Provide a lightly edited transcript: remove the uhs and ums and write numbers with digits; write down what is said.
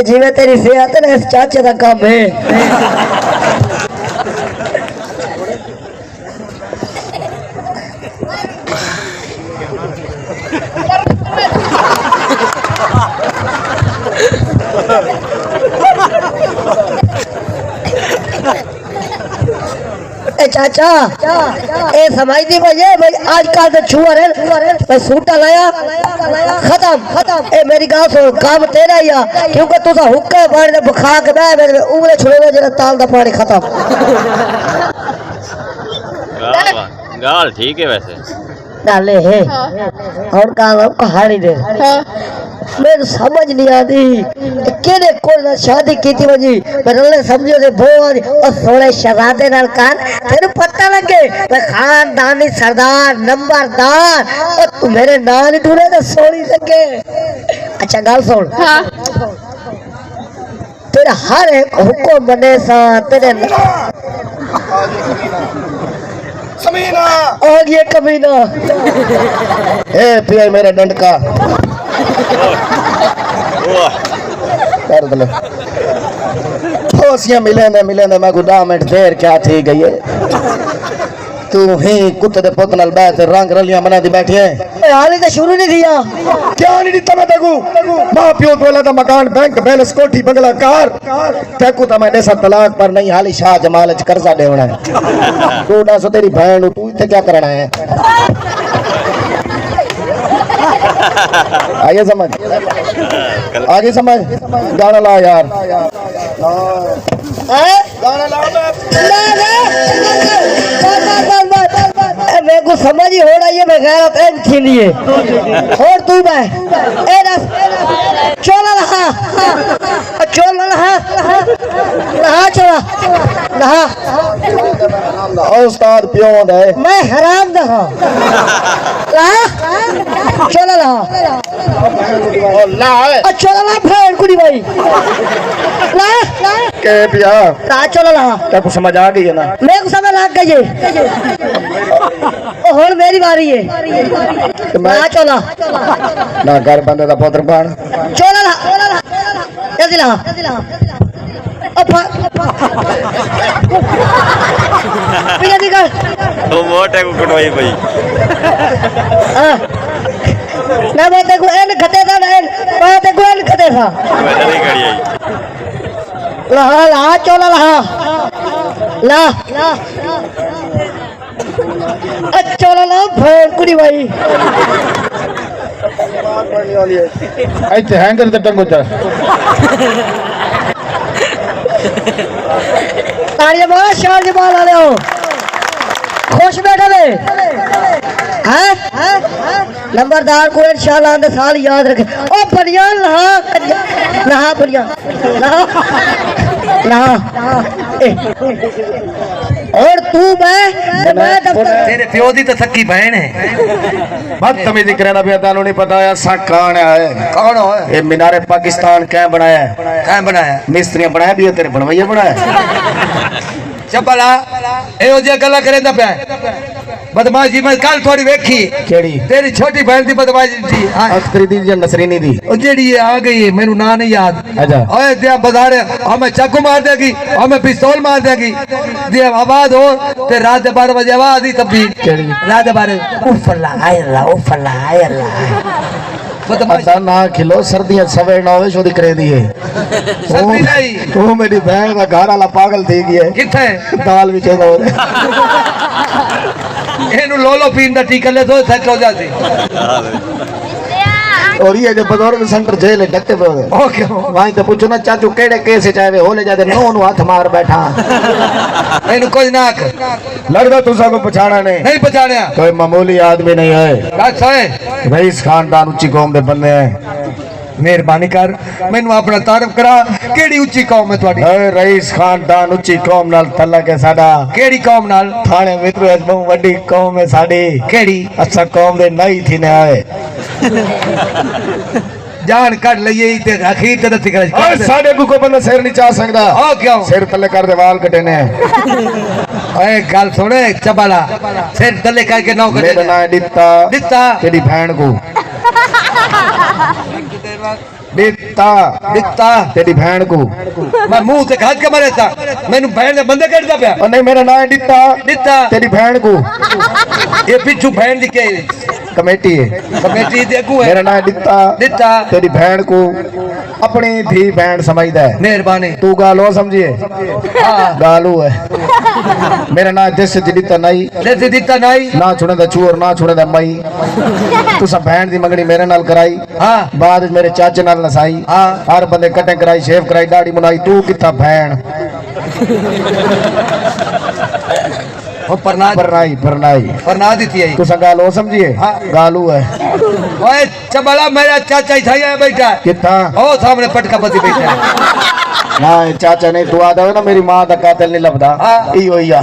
जिਵੇਂ तेरी सेहत है ना इस चाचे का काम है। चाचा ए समझती भाई आजकल तो छुआ रे मैं सूटा लाया खत्म ए मेरी गाल सुन काम तेरा ही आ क्योंकि तुसा हुक्का पानी ने बखा के बह मेरे उंगले छुड़े जरा ताल दा पानी खत्म। गाल ठीक है वैसे डाले है और काम कहानी दे मेरे समझ नहीं आती केने कोल शादी की थी वजी पर समझो ने बहुत और सोने शहजादे नाल कान तेरे पता लगे मैं खानदानी सरदार नंबरदार और तू मेरे नाल ही ढूंढे तो सोनी लगे। अच्छा गाल सुन तेरा हर एक हुक्म बने सा तेरे समीना आ गया कमीना ए पिया मेरे डंड का कर दले ठोसियां मिले मैं गुदा मिनट देर क्या थी गई है तू ही कुत्ते दे पुत नाल बैठ रंग रलियां बना दी बैठी है हाले तो शुरू नहीं दिया क्या नहीं दिता मैं तेकू मां प्यो बोला था मकान बैंक बैलेंस कोठी बंगला कार तेकू तो मैं देसा तलाक पर नहीं हाली शाह जमाल च कर्जा देवना है तू दस तेरी बहन तू इथे क्या करना है आगे समझ आगे समझ गाना ला यार गाना ला मेरे को समझ ही हो रही है मैं गैरत के लिए और तू मैं ए रस चला रहा नहा चला नहा उस्ताद पियो है मैं हराम नहा चला रहा चला रहा भेड़ कुड़ी भाई के पिया चला रहा क्या कुछ समझ आ गई है ना मेरे को समझ लग गई है और मेरी बारी है मैं चला ना घर बंदे का पुत्र बन चला जल्दी ला तो मोटे को कटवाई भाई ना मैं तेको एन खते था ना मैं तेको एन खते था वैसे नहीं खड़ी आई ला चला ला चला ला भेड़ कुड़ी भाई ऐसे हैंगर ते टंगो चा तालियां मारो शान जमाल वाले हो खुश बैठे वे हैं नंबरदार को इंशाल्लाह आंदे साल याद रखे ओ बनियान नहा बनियान नहा और तू मैं तेरे प्यो दी तो सकी बहन है बदतमीजी करना भी तानू नहीं पता ऐसा कौन है ये मीनारे पाकिस्तान क्या बनाया मिस्त्रियां बनाया भी तेरे बनवाइया बनाया चपला एहो जिहा गल्लां करेंदा पिया बदमाशी मैं कल थोड़ी वेखी केड़ी तेरी छोटी बहन दी बदमाशी थी अख्तरी दी या नसरीनी दी ओ जेड़ी ये आ गई है मेनू ना नहीं याद अच्छा ओए दिया बाजार हमें चाकू मार देगी हमें पिस्तौल मार देगी दिया आवाज हो ते रात 12 बजे आवाज ही तब भी रात 12 उफला आय अल्लाह पता ना खिलो सर्दियां सवेर ना होवे शोदी करे दी है सर्दी नहीं तू मेरी बहन का घर वाला पागल थी गया किथे दाल विच हो एनु लोलो पीन दा टीका ले दो सेट हो जाती और ये जो बुजुर्ग सेंटर जेल है डकते पे ओके वहीं तो पूछो ना चाचू केड़े केस चाहे होले जाते नो नु हाथ मार बैठा एनु कुछ ना लगदा तुसा को पछाणा नहीं पछाणया कोई मामूली आदमी नहीं है अच्छा है रईस खानदान उच्ची कौम दे बंदे हैं मेहरबानी कर मैनू अपना तारफ करा केड़ी उच्ची कौम है तुम्हारी रईस खानदान उच्ची कौम नाल तलक है साडा केड़ी कौम नाल थाने मित्र बहुत बड़ी कौम है साडी केड़ी अच्छा कौम दे नहीं थी ने आए जान कट लइए ते अखीर ते दती कर साडे को बंदा सिर नहीं चा सकदा ओ क्यों सिर तले कर दे वाल कटे ने ओए गल सुने चबाला सिर तले करके नौ कटे मेरा नाम दित्ता दित्ता तेरी बहन को दिता दिता तेरी बहन को मैं मुंह से खाद के मरे था मैंने बहन ने बंदे कटदा पिया और नहीं मेरा नाम है दिता दिता तेरी बहन को ये पिछू बहन दी के कमेटी है कमेटी देखू है मेरा नाम है दिता दिता तेरी बहन को अपनी भी बहन समझदा है मेहरबानी तू गालो समझिए हाँ गालू है मेरा नाम देश दिता नहीं देते दिता नहीं ना छुड़े दा चूर ना छुड़े दा मई तू सब बहन दी मंगनी मेरे नाल कराई हाँ बाद विच मेरे चाचे नाल नसाई हाँ हर बंदे कटिंग कराई शेव कराई दाढ़ी मुनाई तू किथा बहन वो परनाद परनाई परनाई परनाद दी थी तू गालो समझिए हाँ। गालू है ओए चबला मेरा चाचा ही था यहाँ बैठा है किथा ओ सामने पटका पति बैठा है ना चाचा नहीं तू आदा ना मेरी मां दा कातिल नहीं लभदा हाँ। ई होई आ